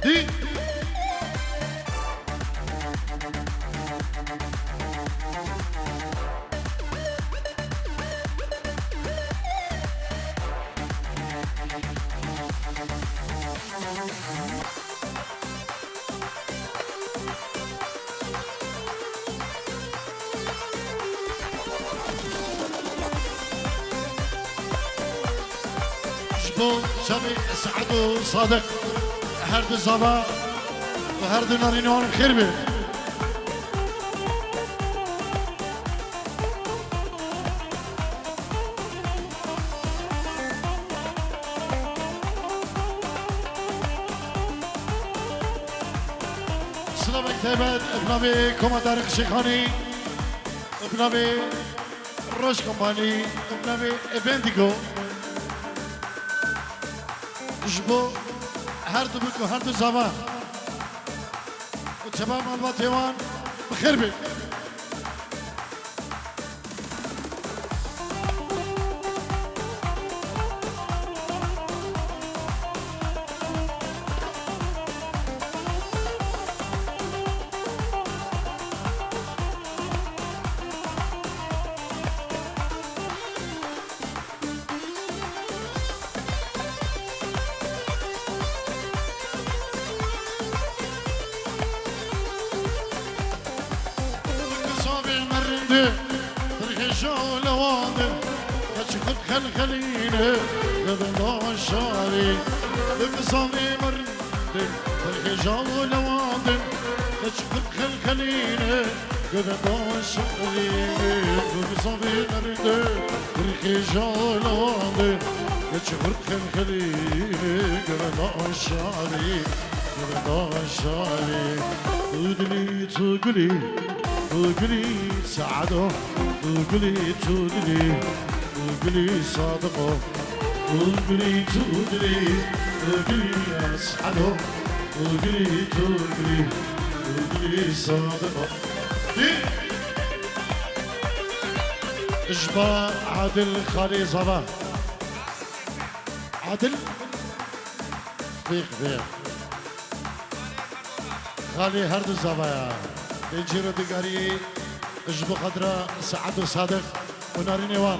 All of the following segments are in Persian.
دي شبو شبي سعد وصادق هرد صبا وهرد نارينوان خير بي سلام اكتبت ابنابي كوماتار خشيخاني ابنابي روش كومباني ابنابي ايفنتيكو جبو هر دو بکو هر دو زمان و تمام الباتیوان بخیر بید تركشوا لواندن كشكت خلخلينه قبل الشاري بقصامي مرندن تركشوا لواندن كشكت خلخلينه قبل الشاري بقصامي مرندن تركشوا لواندن كشكت خلخلينه قبل الشاري قبل الشاري تودلي تقولي تقولي سعده تقولي تودلي تقولي صادقه تقولي تودلي تقولي اسعده تقولي تقولي صادقه اجبا عادل خالي صباح عادل فيق خالي هرد صباح الجيرو دقاري اجبو قدرة سعد وصادق وناري نيوان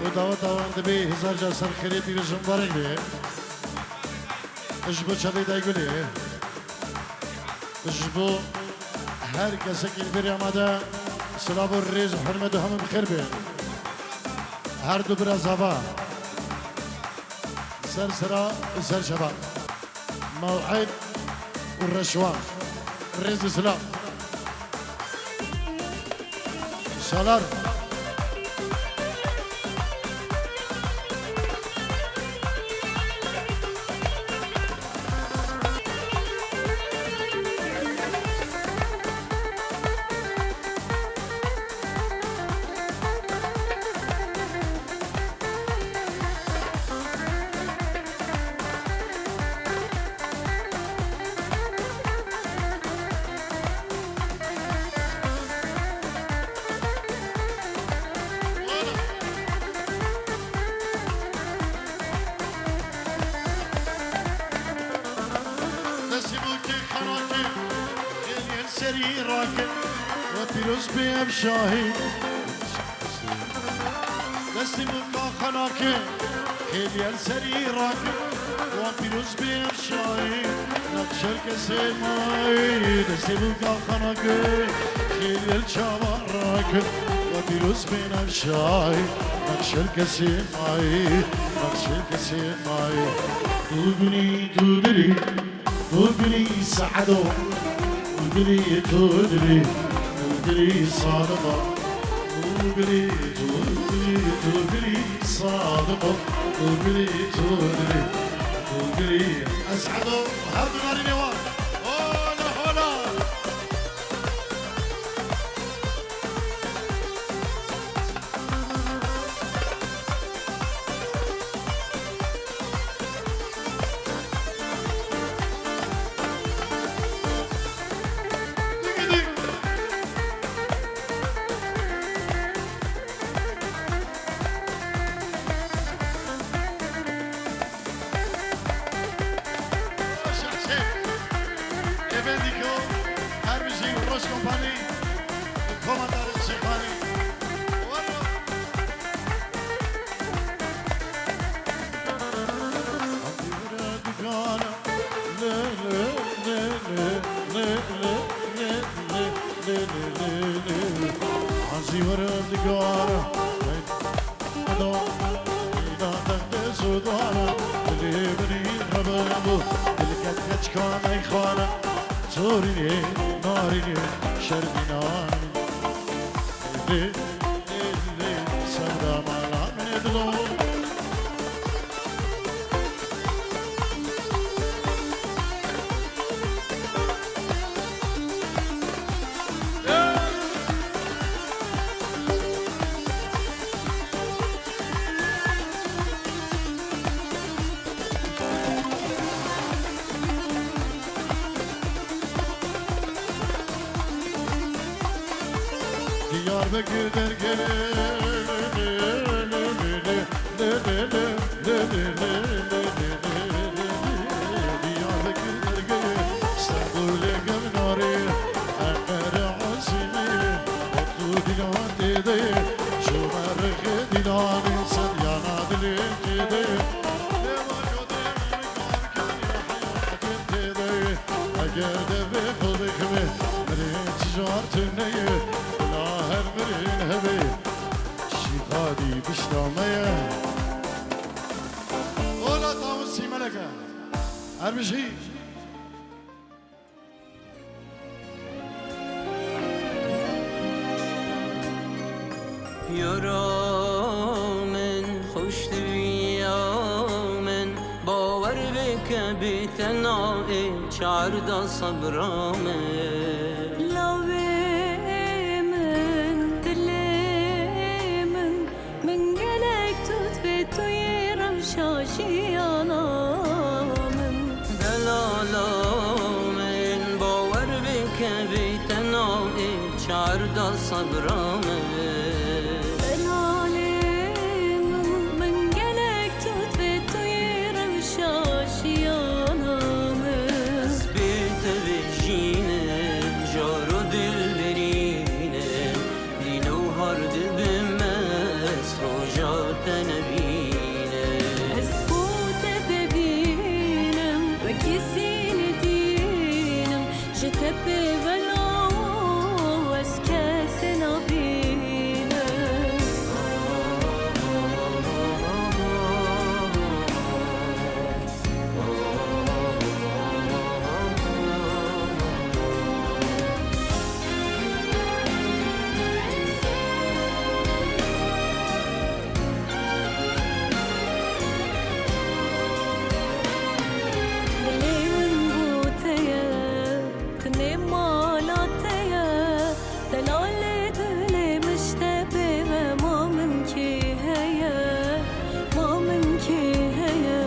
وداوان دبي هزار جاسر خيري بيرجم بارك بي اجبو چلي دايقولي اجبو هر کسی که بری آمده سلام و ریز و حرمت و همه بخیر بی هر دو برا زبا سر سرا سر شبا موعد و رشوان ریز سلام سالار سري راكب وبيروز بيب شاهي دستي بكا خناكي خيليال سري راكب وبيروز بيب شاهي نقشر كسيماي دستي بكا خناكي خيليال شابا راكب وبيروز بيب شاهي نقشر كسيماي نقشر كسيماي تودني تودري تودني سعدو تودري تودري تودري صادقة تودري تودري تودري صادقة تودري تودري تودري أسعدوا هردوا ناري نوار هولا هولا Hey! ودوانا اللي بني ربابو الكت كتكان خانا زوريني ناريني شربيناني اللي سودا مالا من دلو Diyarbakır'dan أرمشي يرامن خوش من باور بك بتنائي شعردا صبرامن لاویمن دلیمن من گلک توت به تویرم شاشیانا من باور بك بتنائي شعردا صبرامن من گلک توت به تویرم شاشیانا سبيت بجينم جارو دل برينم دينو هرد بمس روجات نبينم اسبوت ببینم و کسی ندینم جتبه ولو از کس نبینم دلیم بوتیه کنه مالاتیه دلال دلیم اشتبه و ما من کی هیه ما من کی هیه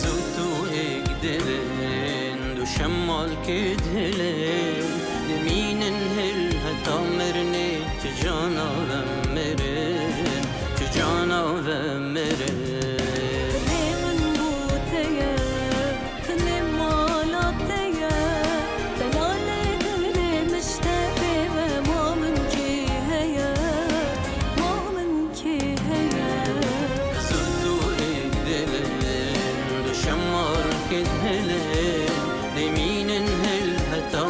زوتو اقدرن دو شمال كدهلن لمين هل هتا مرني تجانا ومرن تجانا ومرن دلیم بوتیه کنه مالاتیه دلال دلیم اشتبه و ما من کی هیه ما من کی هیه زوتو اقدرن دو شمال كدهلن لمين هل هتا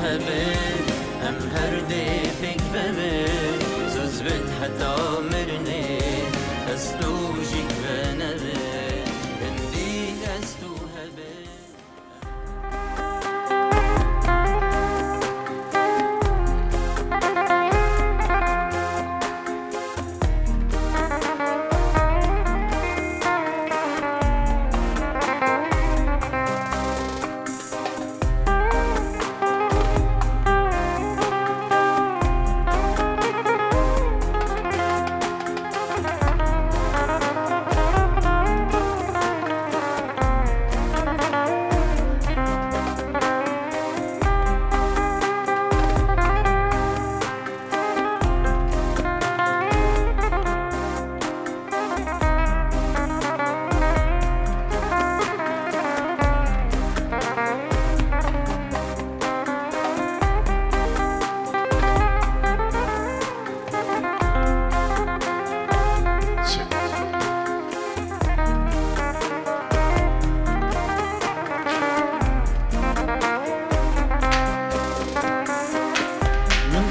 هبه ام هر دی پک ببه زوز بد حتا مرنه از تو جیک بنبه هندی از تو هبه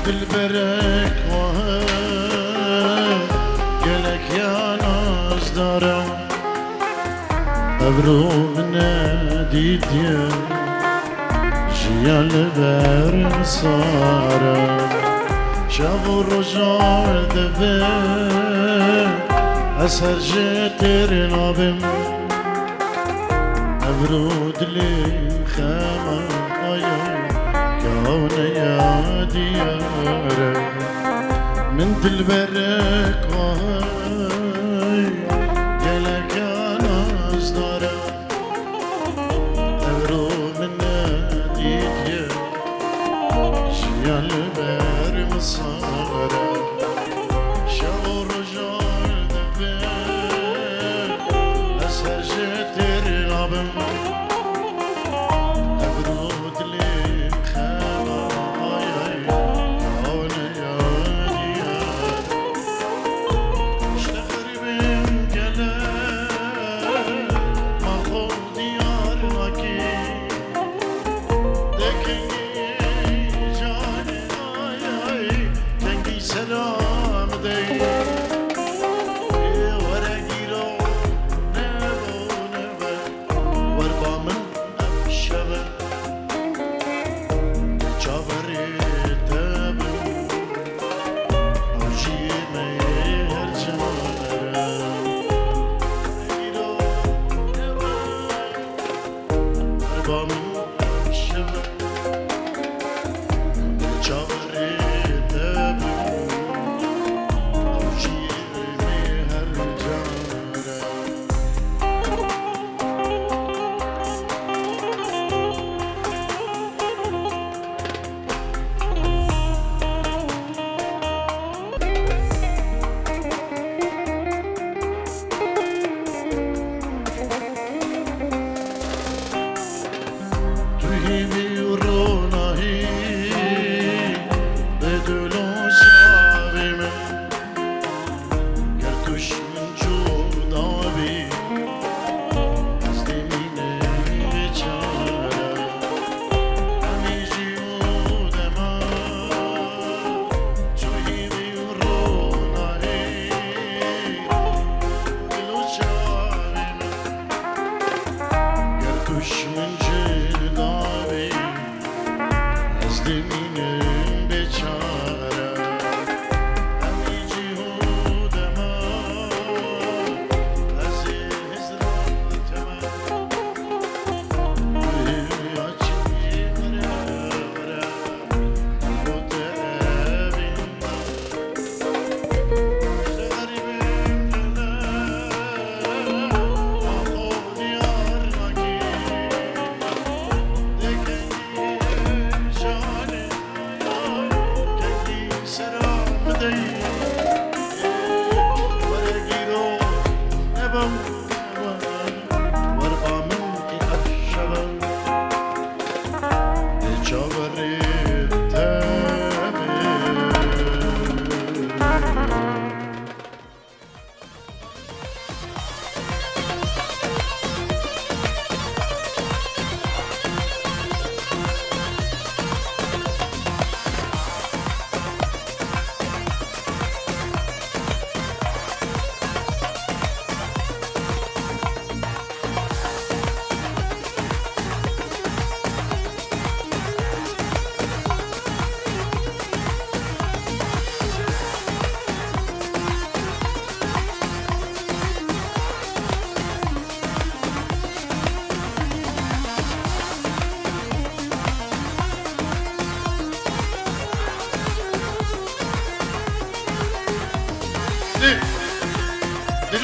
دلبرك وهاي قالك يا ناس دارا أبرو بناديت يا جيال بار صارا شافوا الرجال دفا أسهر جاتر نابم أبرو دلي خاما كون يا ديارة من دلبرك وهاي قالك يا ناس دارا أبرو من ناديك يا جيال بار مصارة شافوا الرجال دفا أسهر جاتر نابم من شبه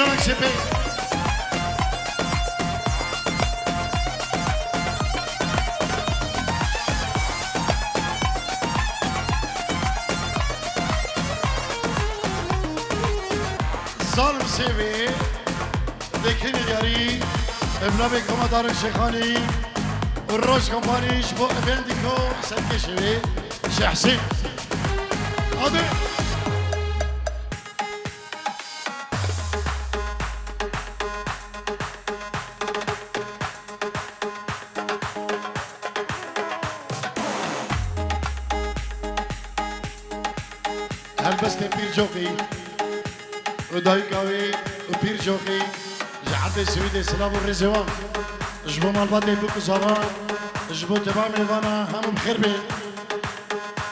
دينامك سيبي ظالم سيبي دكيني دياري ابنابي كومادار الشيخاني والروش كومباني شبو افنديكو سلكي شبي شي حسين هادي هلبست بير جوقي ودايكاوي وبير جوقي جعلت السويدي سلام الرزوان جبو مالباتي بوكو صبان جبو تمام الوانا هم بخربي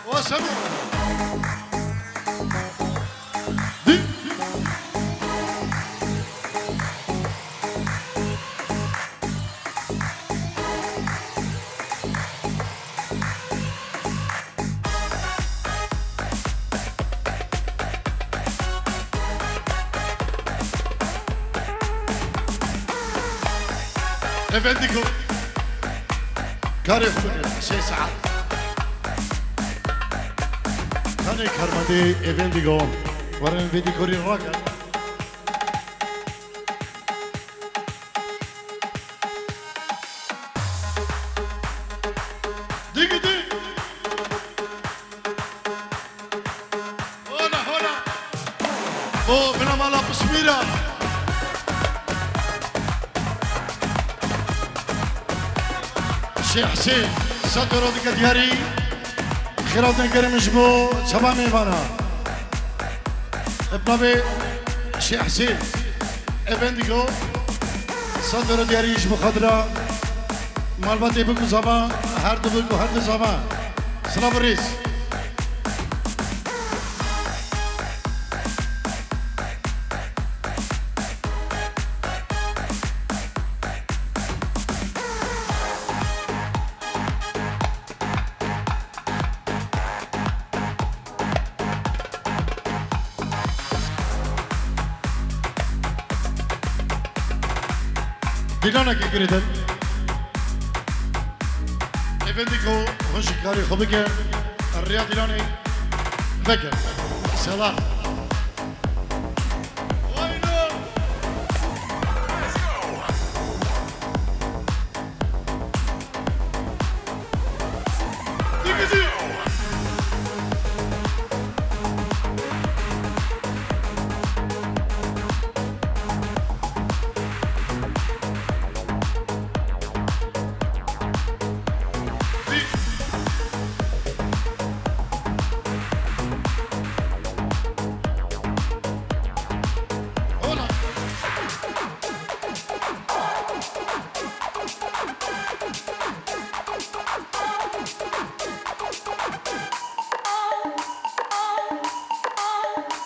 وسمي دي افنديكو كاري خبري شي ساعة كاني كارمادي افنديكو ورن افنديكو ري راكا ديك ديك هنا هنا او بنا مالا بسميرة شيخ حسين صدروا ديك دياري خيراتنا كريم جبو شبا ميفانا ابنابي شيخ حسين افنديكو صدروا دياري جبو خضرا مالباتي بكو زبا هر دو بكو هر دو زبا سلام الرئيس ديلانا كي قريتن افنديكو هنش كاري خبك الرياض ديلاني فكر سلام وينو ديك ديك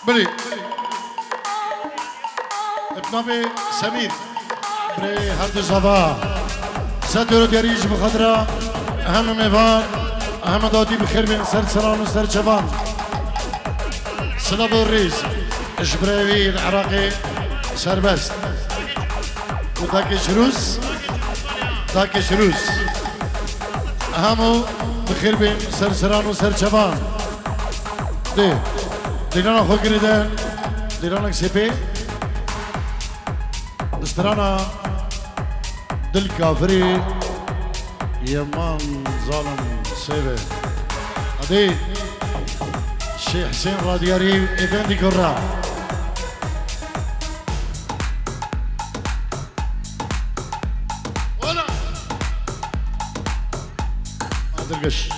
بلي ابنابي سمير بري هرد زفا ساتورو دياريج بخضرا اهم ميفان اهم دادي بخير بين سر سران وسر شبان سلاب الريز جبراوي العراقي سربست وداكي شروس داكي شروس اهمو بخير بين سر سران وسر شبان دي ديلانا خو قريدان ديلانا سيبي دسترانا دل كافري يمان ظالم سيبي هدي شيخ حسين رادياري افندي كرة ولا ما تلقش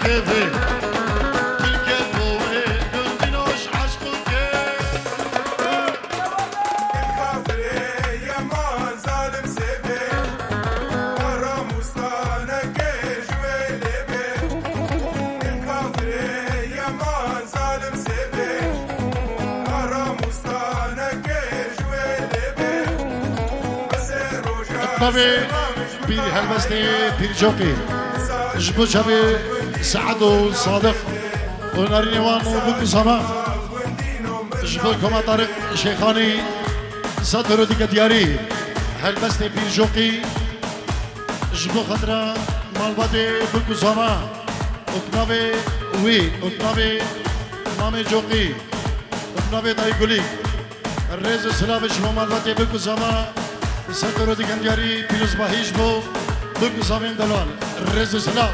كيفي الكيف هو قلبينوش عشقو كيف الخاطري يا مان ظالم سيفي حرام وسطانك جويلي بي الخاطري يا مان ظالم سيفي حرام وسطانك جويلي بي بس روجا طبي بير هلبستي بير جوكي جبو شبي سعدو صادق وناريني وانو بكو سما جبو كما طارق شيخاني صدرو ديك دياري هلبستي بير جوكي جبو خطرة مالباتي بكو سما وكنابي وي وكنابي مامي جوكي وكنابي دايقولي الرئيس السلام جبو مالباتي بكو سما صدرو ديك دياري بيروز باهيش بو بكو سامين دلوان الرئيس السلام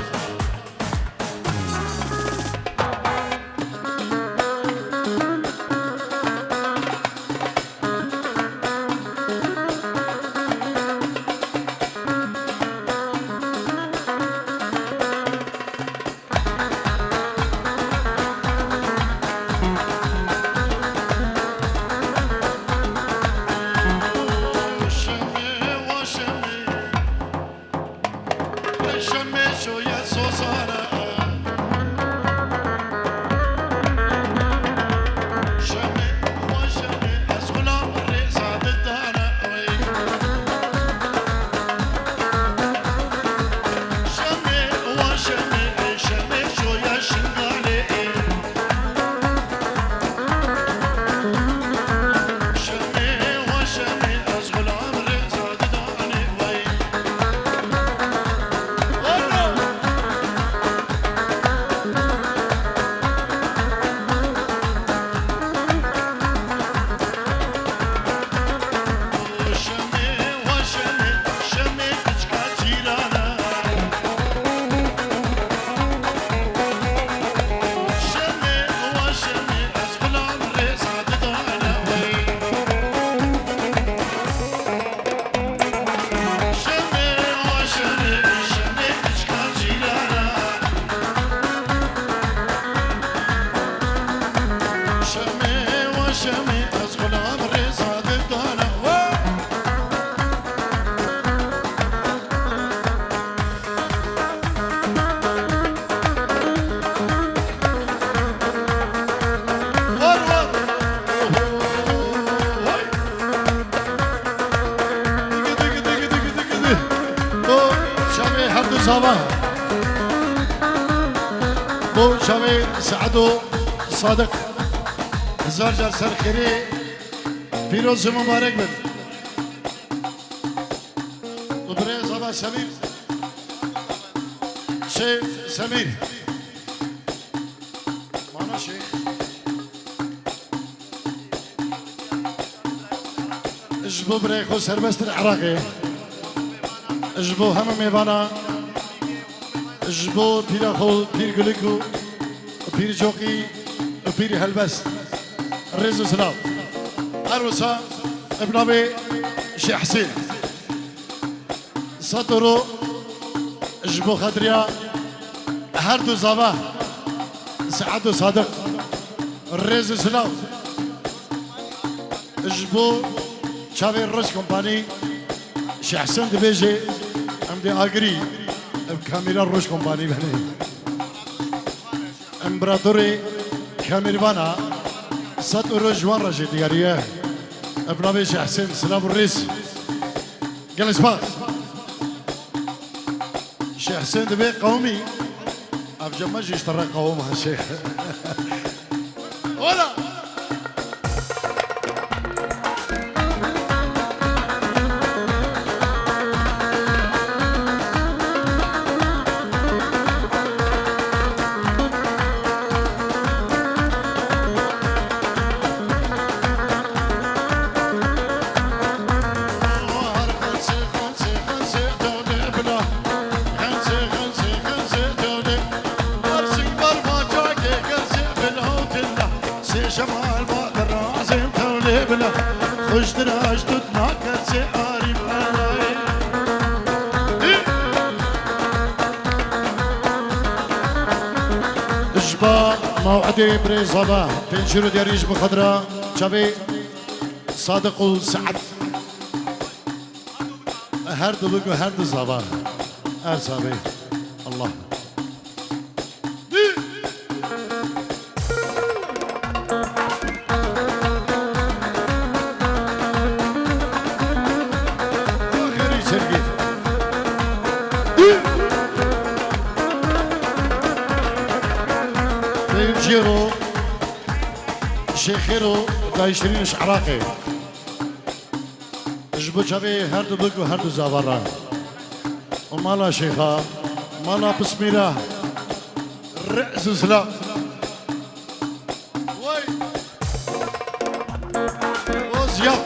بو شوي سعدو صادق هزار جار سر خيري فيروز مبارك بن وبريز أبا سمير شيخ سمير معنا شيخ اجبو بريخو سربست العراقي اجبو هم ميوانا جبو بير خو بير گلکو بير جوقي بير هلبس رزق سلام عروسا ابن ابي شيخ حسين سطرو جبو خضريا هر دو زابا سعد و صادق رزق سلام جبو چاوي روش کمپانی شيخ حسين دبيجي ام دي اگري كاميرا روش كومباني بني امبراطوري كاميروانا سات روش وان رجي دياريه ابن ابي شيخ حسين سلام الرئيس جلس باس شيخ حسين دبي قومي افجمج يشترى قومها الشيخ ولا جمال ما درازم تولي بلا خوش دراج تتناكر سعاري بلاي اجبا موعدي بري صباح تنشرو دياريش بخضرة شبي صادق وسعد هر دو بگو هر دو صباح هر صبي الله آخری سرگی جيرو شيخيرو دايشرينش عراقي جبو شبي هردو بگو هردو زاورا ومالا شيخا مالا بسميرا رأس سلا وي وزياد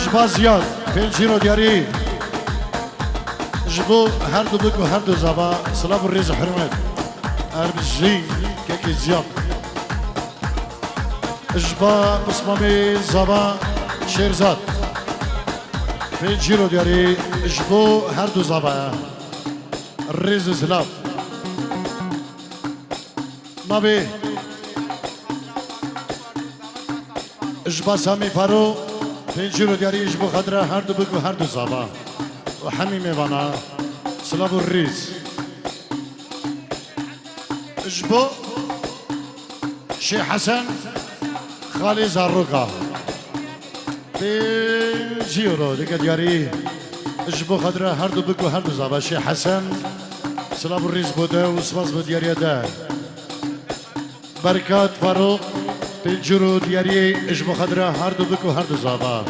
جبا زياد فين جيرو دياري جبو هردو بگو هردو زابا سلام الريز حرمت اربجي كيكي زياد اجبا بصمامي زبا شيرزاد في جيرو دياري اجبو هردو زبا الريز زلاب ما بي اجبا سامي فارو في جيرو دياري اجبو خضرا هردو بكو هردو زبا وحميمي بانا سلابو الريز اجبو شي حسن خالي زاروكا بجيرو ديك دياري اجبو خضرا هردو بكو هردو زابا شي حسن سلام الريز بودا وسباز بدياريا دا بركات فاروق بجيرو دياري اجبو خضرا هردو بكو هردو زابا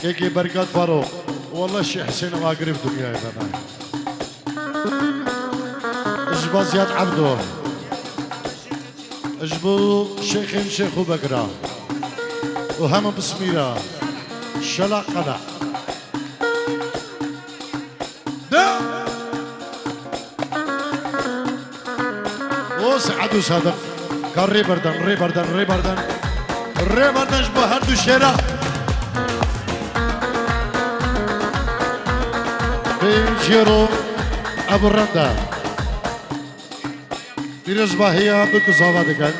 كيكي بركات فاروق والله شي حسين واقرب دنيا بنا اجبو زياد عبدو اجبو شيخين شيخو بقرا وهم بسميرا شلا قلع وسعد صادق كان ريبردن اجبو هردو شيرا بيجيرو ابو الرندا بيرز باهيا بكو زاوا دكان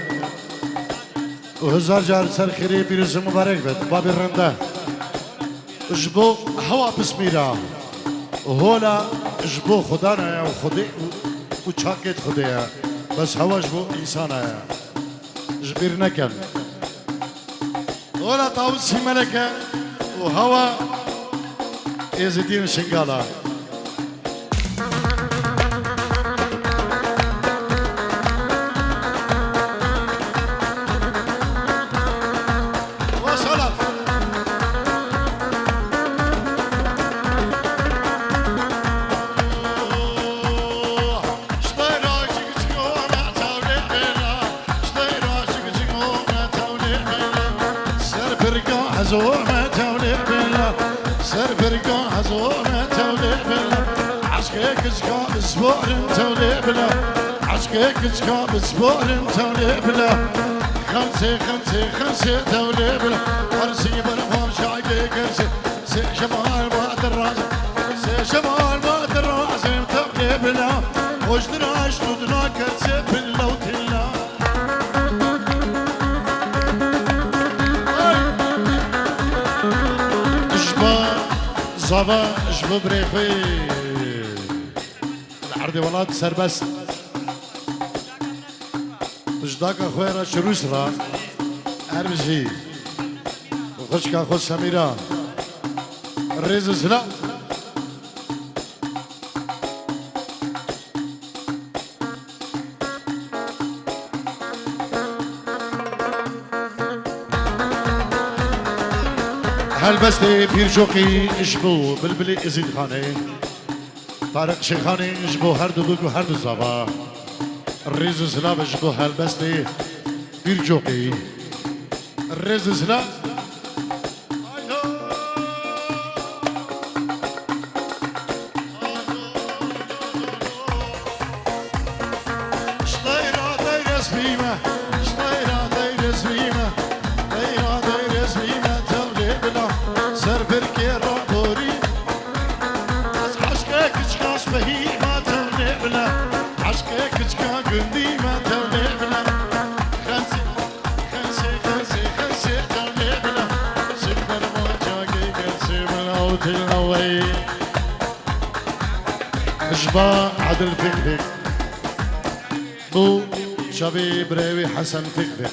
وهزار جار سر خيري بيرز مبارك بد بابي الرندا اجبو هوا بسميرا وهولا اجبو خدانا يا وخدي وشاكت خديا بس هوا اجبو انسانا يا جبيرنا كان ولا طاوسي ملكة وهوا يزيدين شنقالا حزومة تولي بلا سر برقا حزومة تولي بلا عشقك سكاب اسبوع تولي بلا عشقك سكاب اسبوع تولي بلا خمسة تولي بلا ارسي برقام شعقي كرسي سي شمال بعد الراس سي شمال بعد الراس تولي بلا وجدنا شدنا كرسي بالله وتلا زابا جبو بريخي العرضي ولاد سربست جداك اخويا را شروش را اربجي وخشك اخو سميرا الريز سلا هالبستي بير جوقي اجبو بلبلي ازيد خاني طارق شيخاني اجبو هردو بكو هردو زابا الريز سلاب اجبو هالبستي بير جوقي الريز سلاب شطيرة دايرة سبيمة شطيرة دايرة سبيمة دايرة دايرة سبيمة سر بركي رابوري عشقك شخاص بهي ما تغلبنا عشقك جبا عدل فكفك بو شبي بريوي حسن فكفك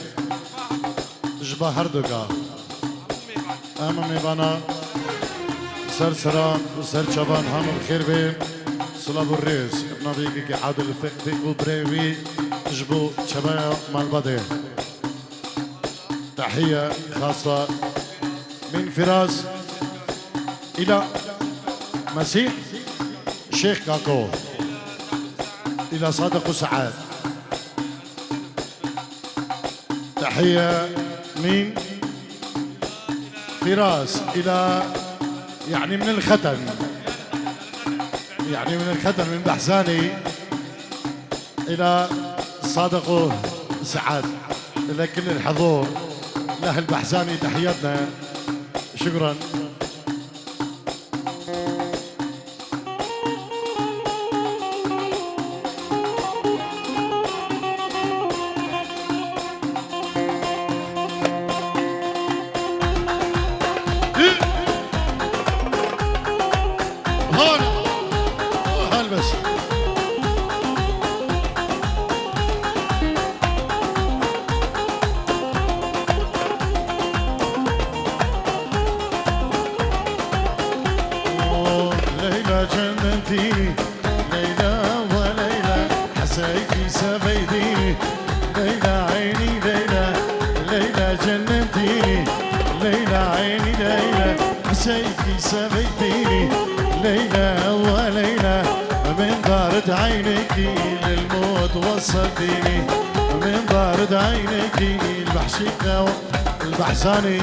جبا هردوكا اما ميبانا سرسران وسر شبان هم الخير بي صلاب الرئيس ابن بيكي عادل فكفك بو بريوي جبو شبايا مال بدي تحية خاصة من فراس إلى مسيح شيخ كاكو إلى صادق وسعاد تحية من فراس إلى يعني من الختن يعني من الختن من بحزاني إلى صادق وسعاد إلى كل الحضور لأهل بحزاني تحياتنا شكرا هان بس ليلى جننتيني ليلى وليلى حسيتي سبيتيني ليلى عيني ليلى ليلى جننتيني ليلى عيني ليلى حسيتي سبيتيني ليلى وليلى من بارد عينك للموت وصلتيني من بارد عينك البحشيكة البحساني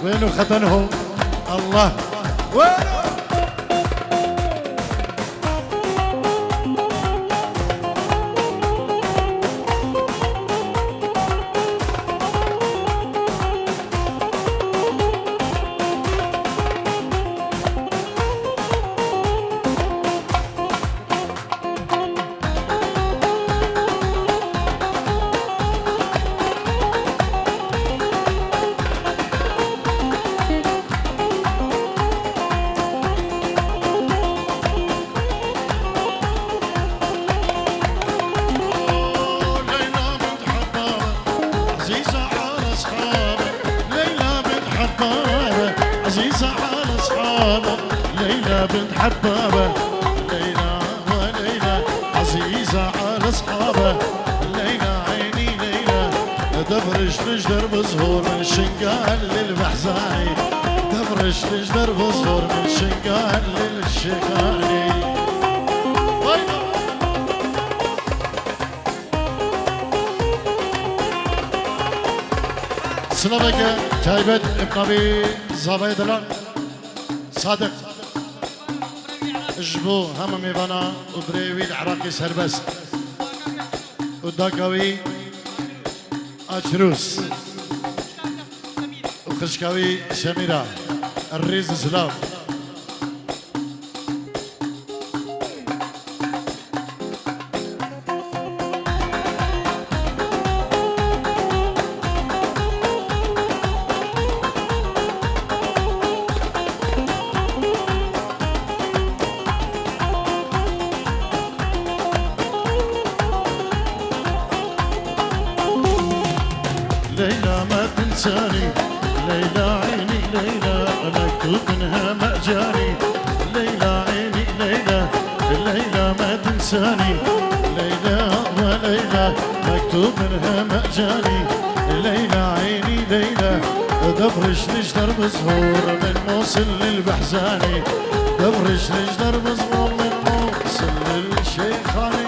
وينو ختنهم الله وينو عزيزة على أصحابك ليلى بنت حبابة ليلى وليلى عزيزة على أصحابك ليلى عيني ليلى دفرش لجدر بزهور من شنقال للبحزاني دفرش لجدر بزهور من شنقال للشيخاني سلامك تايبت ابن ابي زبيد الله صادق جبو هم ميبانا وبريوي العراقي سربست وداكاوي اشروس وخشكاوي سميرة الريز سلام ليلى ما تنساني ليلى عيني ليلى مكتوب منها مأجاني ليلى عيني ليلى ليلى ما تنساني ليلى وليلى مكتوب منها مأجاني ليلى عيني ليلى دفرش لجدر بزهور من موصل للبحزاني دفرش لجدر بزهور من موصل للشيخاني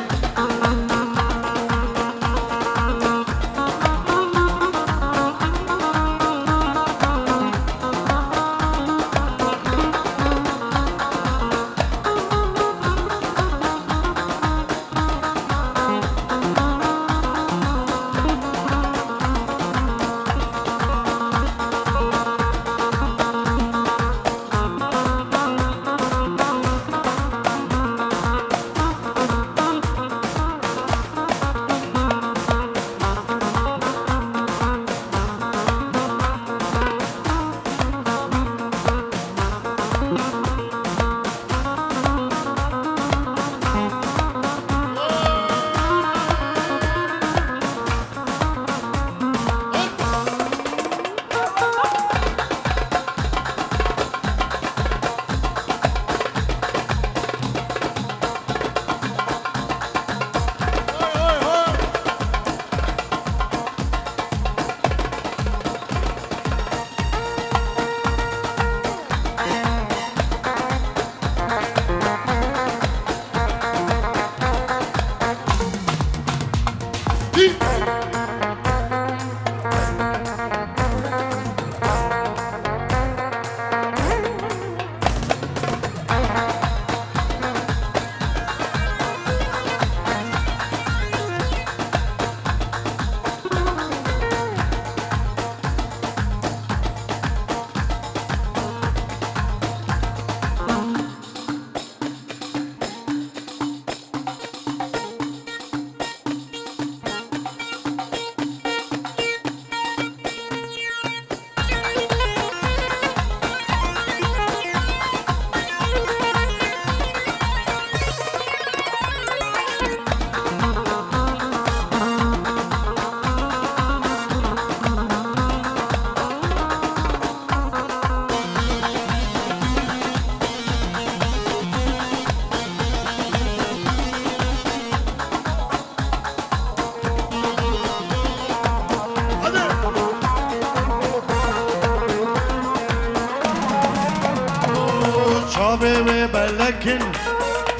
لكن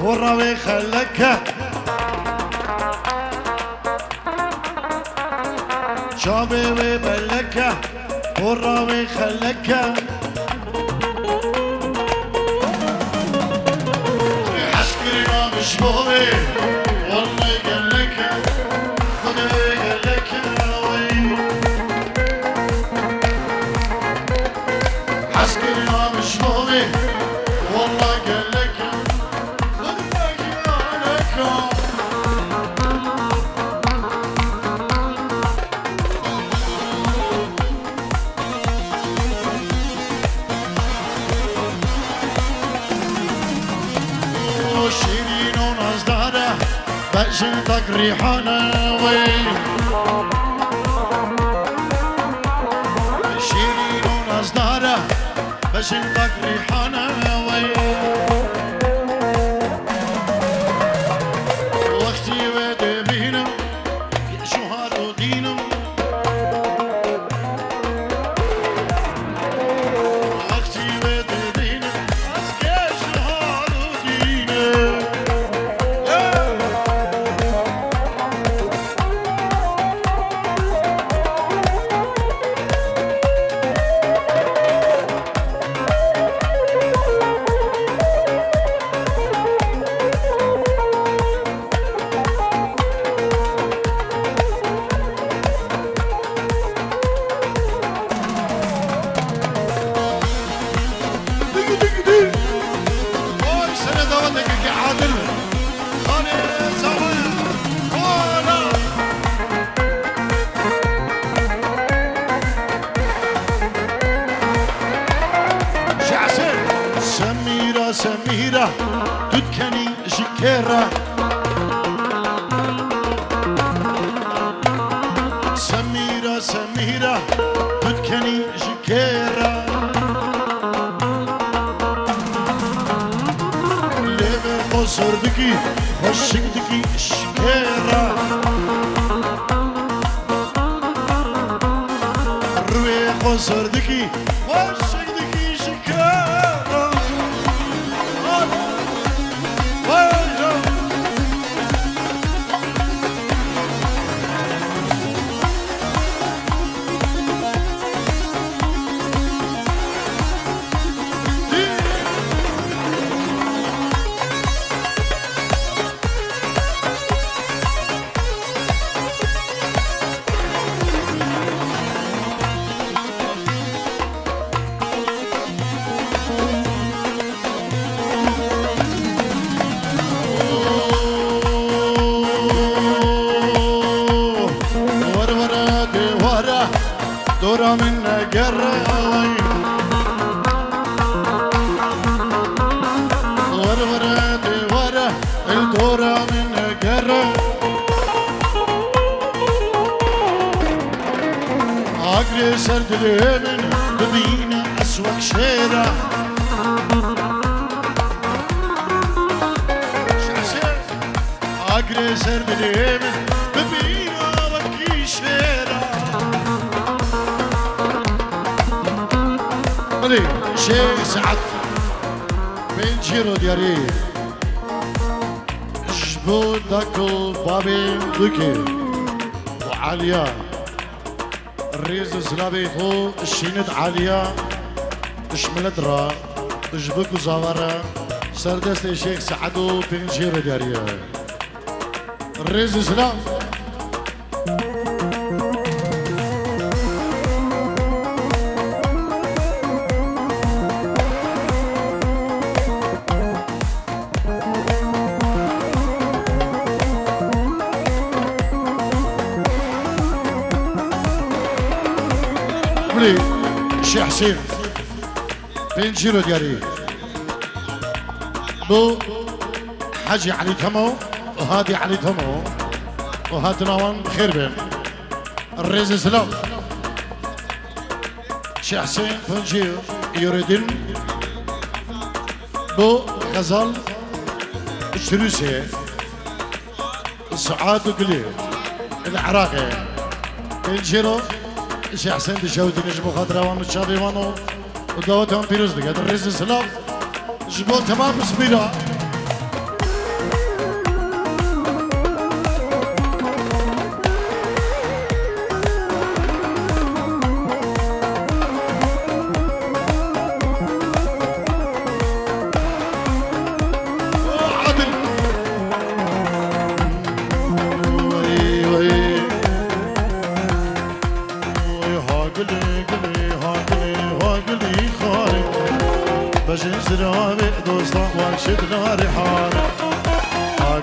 وراوي خلك شابي وبلك وراوي خلك عسكري ما مش بوي والله قالك خذي قالك وي عسكري ما مش بوي والله قالك خذي قالك شيرين ونزدارة بأجلتك ريحانة وي شيرين ونزدارة بأجلتك ريحانة وي وقتي ودي بينم يا شهاد ودينم وقتي ودي بينم أسكي شهاد ودينم وای سر دعوت که عادل خانه زمان والا شعسر سميرة سميرة تدكني شكيرة سميرة سميرة تدكني شكيرة صردكي وشكدكي شكيرة روي صردكي وشكدكي شكيرة دورة من قرأي ورا ورا الدورة من قرأ عقلي سرد اليمن ببينا أسوأ شيرة عقلي سرد اليمن ببينا وكي شيرة علي شيخ سعد بين جيرو دياري جبو داكو بابي دوكي وعاليا الريز زلابي خو الشيند عاليا اشملت را جبوكو زاورا سردست شيخ سعدو بين جيرو دياري الريز زلاب شي حسين بين جيرو ديالي بو حاجي علي تمو وهادي علي تمو وهاد نوان بخير بين الريز سلام شي حسين بين جيرو يريدين بو غزال الشروسي سعاد وقليل العراقي بين جيرو شي حسين دشاوتي نجمو خاطر الشابي وانو ودوتهم بيروز دقات الرئيس السلام جبو تمام سبيلا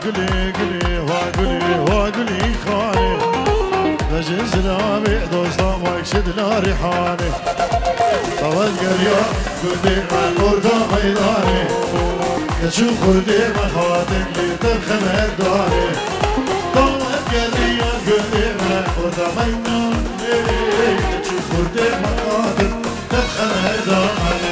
واقولي قولي واقولي واقولي خاني لجنز لابي دوستا واكشد لا ريحاني طوال قريا قلبي ما قرده ميداني يشوف قلبي ما خاطر لي تبخ مرداني طوال قريا قلبي ما قرده ميداني يشوف قلبي ما خاطر تبخ مرداني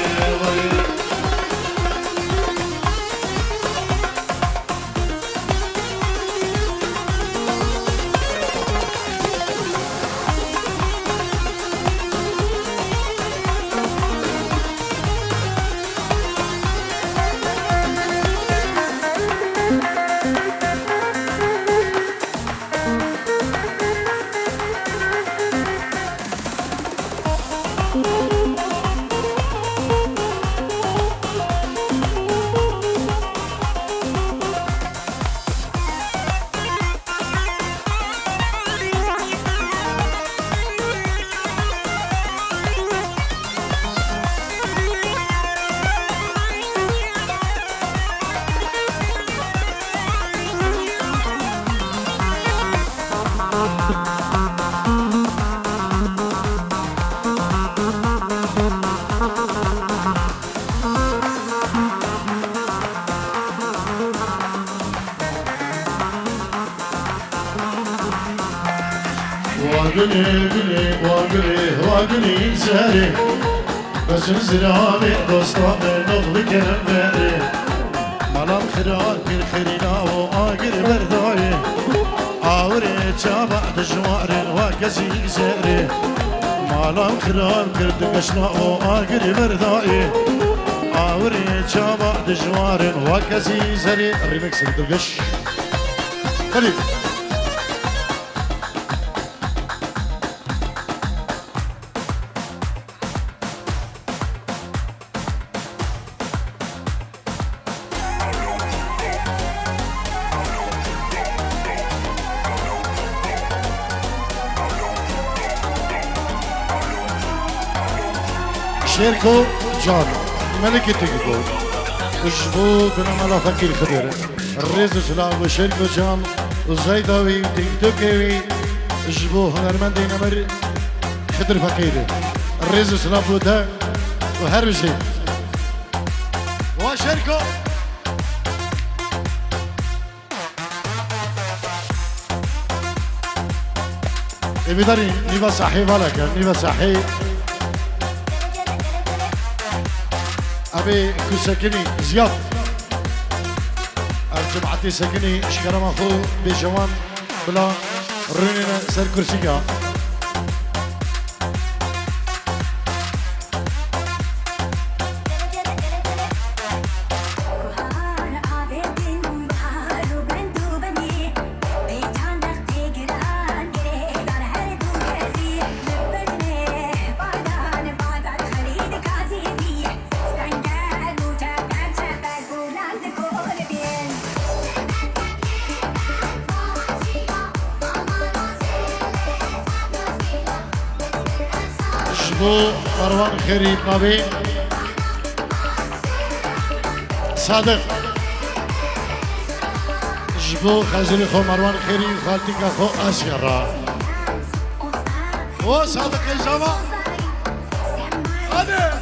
واقولي زاري بس نزرامي دوستامي نغضي كلام باري ملام خيران كل خيرنا وآقر برداي آوري تشابع دجوار وكزي زاري ملام خيران كل دقشنا وآقر برداي آوري تشابع دجوار وكزي زاري الريمكس الدقش خليل شيركو جان ملكة تقول وشبو بنا ملا فكير خبير الرئيس سلام وشيركو جان وزايداوي تيكتوكيوي شبو هنرمندي نمر خدر فكير الرئيس سلام بودا وهرب شيء وشيركو ابيداري نيفا صحي بالك نيفا صحي أبي كسكني زياد الجمعتي سكني شكرا مخو بجوان بلا رونينا سر كرسيكا بو مروان خيري قابي صادق جبو خزري خو مروان خيري خالتي خو اسيرا او صادق الجامع هذا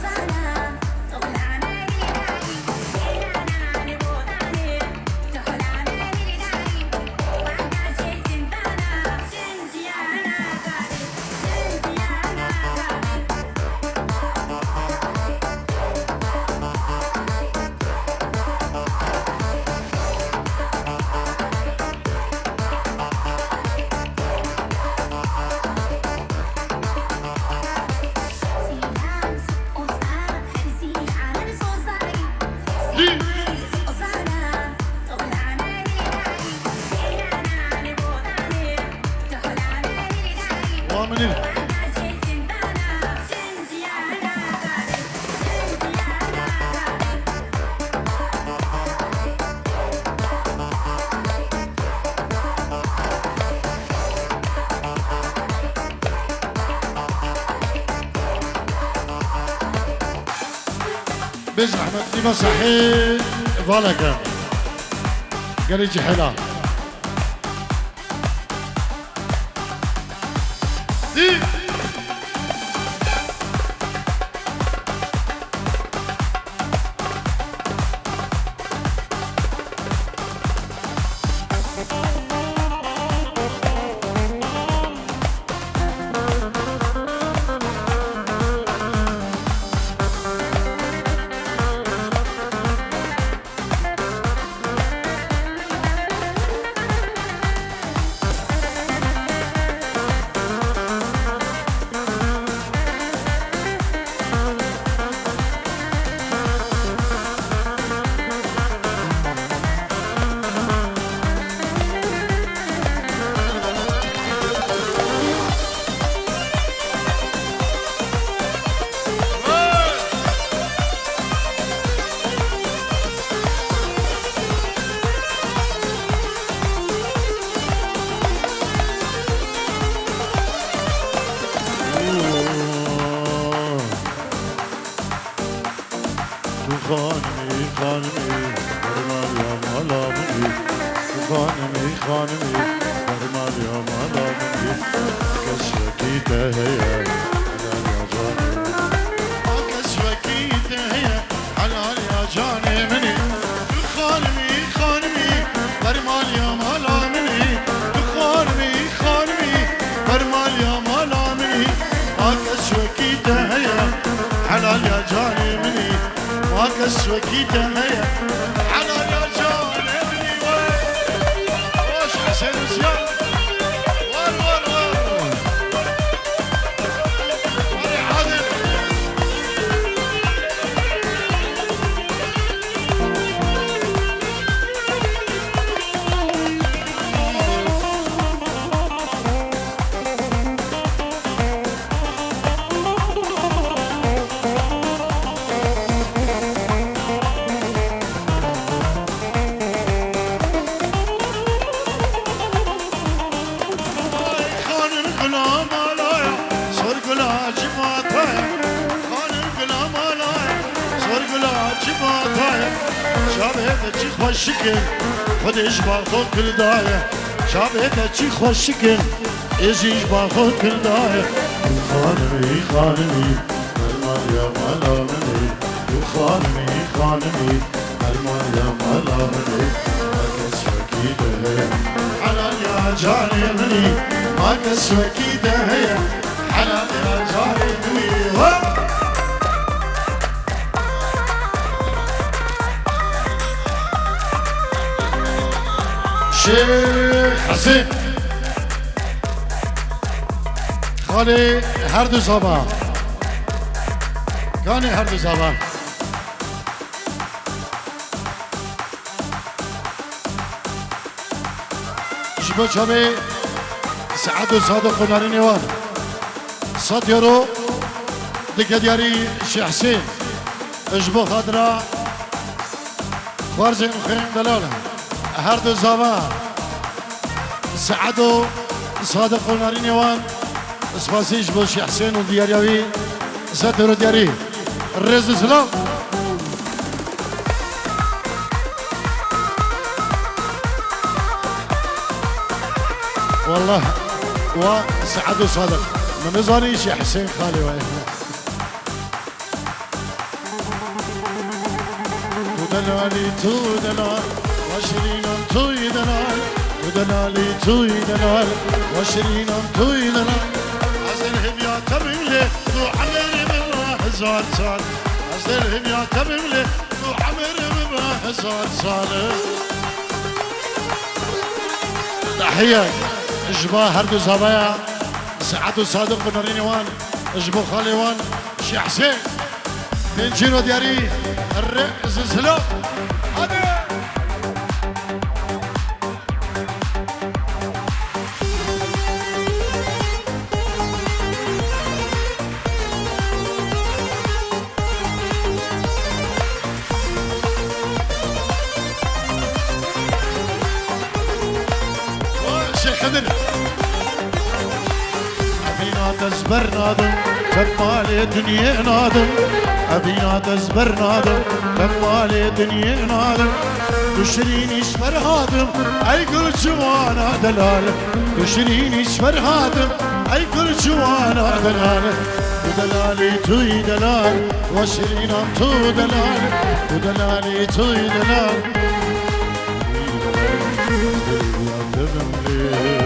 بزحمة دي صحيح بالك قال يجي حلا خانمی خانمی برمال یا مالا منی خانمی خانمی برمال یا مالا منی کسوکی تهیه حلال یا جانی کسوکی تهیه حلال یا جانی منی خانمی خانمی برمال یا مالا منی خانمی خانمی برمال یا مالا منی کسوکی تهیه حلال یا جانی مني ما كسوكيته هي على يا جان ابني وش حسين وزياد ور عادل چی خوشگل خودش با خود کردایه شابه چی خوشگل ازیش با خود کردایه خانمی خانمی برمال یا مالا منی خانمی خانمی برمال یا مالا منی ما کسوکیده حلال یا جانی منی ما کسوکیده حلال یا جانی منی شیخ حسین خالی هر دو زبا گانی هر دو زبا جبا چابه سعد و صادق و نارین وان 100 یورو دیگه دیاری شیخ حسین اجبو خادرا خوارزین و خیرین دلاله هر دو زبا سعد و صادق و نارین وان سپاسیش با شیخ حسین و دیاریوی 100 یورو دیاری رز اسلام والله وسعد وصادق من نظري شيخ حسين خالي وإحنا ودلالي تو دلال وشرينم توي دلال ودلالي توي دلال وشرينم توي دلال عزلهم يا تميملي تو عمري من هزار سال عزلهم يا تميملي تو عمري من هزار سال تحية اجبا هردو زبايا سعد وصادق ونورين وان اجبو خالي وان شيخ حسين تنجينو دياري الرئيس السلام هذا شيخ خضر أبينا تزبر نادم تمالي دنيا نادم أبينا تزبر نادم تمالي دنيا نادم تشريني فرهادم اي كل جوانا دلال تشريني فرهادم اي كل جوانا دلال ودلالي توي دلال وشرينا تو دلال ودلالي توي دلال يا دبن لي